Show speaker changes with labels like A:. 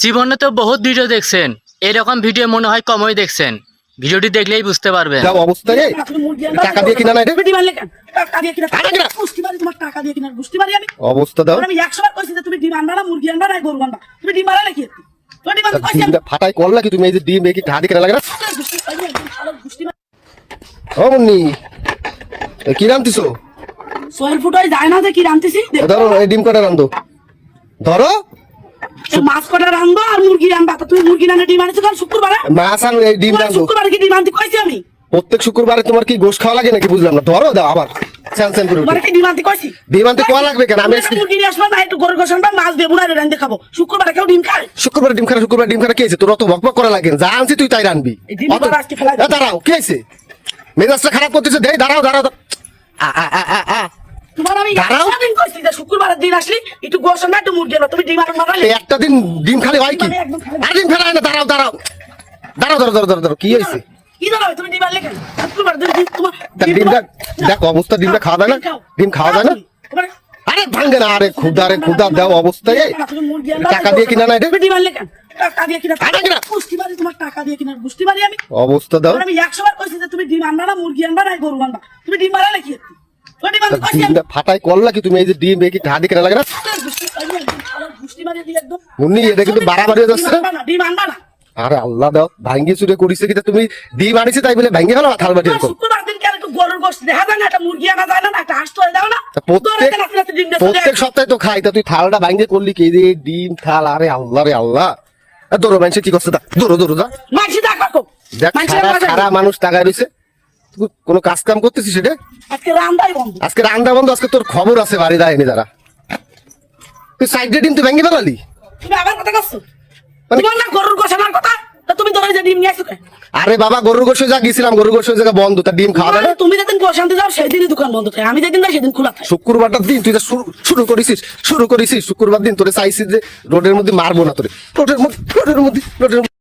A: জীবনে তো বহুত ভিডিও দেখছেন, এরকম ভিডিও মনে হয় কমই দেখছেন। ভিডিওটি দেখলেই বুঝতে পারবেন।
B: যা অবস্থা রে, টাকা দিয়ে কিনা না এটা
C: টাকা দিয়ে কিনা বুঝতে পারি, তোমার টাকা দিয়ে কিনা বুঝতে পারি আমি।
B: অবস্থা দাও।
C: আমি 100 বার কইছি যে তুমি ডিম আনবা না, মুরগি আনবা না, গরু আনবা। তুমি ডিম আনলা নাকি? তুমি ডিম আনতে কইছি আমি।
B: ডিমটা ফাটাই করলা কি তুমি? এই যে ডিম কি টাকা দিয়ে কিনা লাগে না? ও মুন্নি, কি রান্তিছো?
C: সোয়েল ফুটাই যায় না যে কি রান্তিছি?
B: ধরো এই ডিম কটা রান্ধো, ধরো
C: মাছ কটা রান্না আর মুরগি রান্না। তুমি মুরগি রান্না ডিম আনছো কাল শুক্রবারে?
B: মাছ আর এই ডিম রান্ধো।
C: শুক্রবারে কি ডিম আনতে কইছি আমি?
B: প্রত্যেক শুক্রবারে তোমার কি গোশ খাওয়া লাগে নাকি বুঝলাম না। ধরো দাও আবার স্যান করে
C: মানে কি ডিম আনতে কইছি?
B: ডিম আনতে কোয়া লাগবে কেন? আমি
C: মুরগি নিয়ে আসবো না, একটু গরু গোশ আনবা, মাছ দিয়ে বুড়া রান্না খাবো। শুক্রবারে কেউ ডিম খায়?
B: শুক্রবারে ডিম খারা কি আছে? তোর অত বকবক করা লাগে? যা আনছি তুই তাই রানবি।
C: এই ডিম আবার আজকে ফেলাই দাও।
B: দাঁড়াও, কি আছে? মেজাজটা খারাপ করতেছে। দেই দাঁড়াও দাঁড়াও।
C: তোমার আমি
B: দাঁড়াও।
C: দিন কইছি যে শুক্রবারের দিন আসলি একটু গোশ আনবা, একটু মুরগি আনবা। তুমি ডিম আনবা মারালে
B: একটা দিন ডিম খালি হয় কি? আর ডিম ফেলা হয় না। দাঁড়াও দাঁড়াও দাঁড়াও দাঁড়াও দাঁড়াও দাঁড়াও, কি হয়েছে?
C: কি জানো তুমি ডিম আনলে কেন? শুক্রবার দিন তোমার
B: ডিমটা দেখ অবস্থা, ডিমটা খাওয়া যায় না? ডিম খাওয়া যায় না? আরে ভাঙ্গে না, আরে খুদা দাও অবস্থায়। টাকা দিয়ে কিনা না এটা?
C: ডিম আনলে কেন? টাকা দিয়ে কিনা
B: টাকা কিনা?
C: বুঝতে পারি, তোমার টাকা দিয়ে কিনা বুঝতে পারি আমি।
B: অবস্থা দাও।
C: আমি 100 বার কইছি যে তুমি ডিম আনবা না, মুরগি আনবা না, গরু আনবা। তুমি ডিম মারা নাকি? তুমি ডিম আনতে কইছি আমি।
B: ডিমটা ফাটাই করলা কি তুমি? এই যে ডিম কি টাকা দিয়ে কিনা লাগে না?
C: বুঝতে পারি দি একদম।
B: মুন্নি, এটা কিন্তু বাড়াবাড়ি হয়ে যাচ্ছে না?
C: ডিম আনবা না।
B: আরে আল্লাহ দাও, ভাঙ্গি চুরে করিছে কিটা তুমি? ডিম আনিছে তাই বলে ভাঙ্গি ফেলো থাল বাটি এরকম?
C: শুক্রবার দিন কেন একটু গরুর গোশত দেখা যায় না, একটা মুরগি আনা যায় না, একটা হাঁস তো দাও না?
B: প্রত্যেক সপ্তাহে তো খাই, তা তুই থালটা ভাঙ্গে করলি কি? যে ডিম থাল, আরে আল্লাহ রে আল্লাহ। দৌড়ো মানুষে কি করছে? দৌড়ো যা।
C: মানসি দেখো
B: দেখ সারা মানুষ টাকায় রয়েছে, তুই কোনো কাজ কাম করতেছিস? সেটা
C: আজকে রান্দাই বন্ধ।
B: আজকে রান্না বন্ধ। আজকে তোর খবর আছে বাড়ি দেয়নি যারা। তুই সাইডে ডিম তুই ভেঙে ফেলালি।
C: তুমি আবার কথা কচ্ছো? তোমার না গরুর গোশ আনার কথা, তা তুমি ধরে যে ডিম নিয়ে আসো কেন?
B: আরে বাবা, গরুর গোশে যা গেছিলাম, গরুর গোশে জায়গা বন্ধ, তার ডিম খাওয়া যায় না?
C: তুমি যেদিন গোশ আনতে যাও সেদিনই দোকান বন্ধ থাকে, আমি যেদিন যাই সেদিন খোলা থাকে।
B: শুক্রবারটার দিন তুই যা শুরু করেছিস। শুক্রবার দিন তোরে চাইছিস যে রোডের মধ্যে মারবো না, তোরে রোডের মধ্যে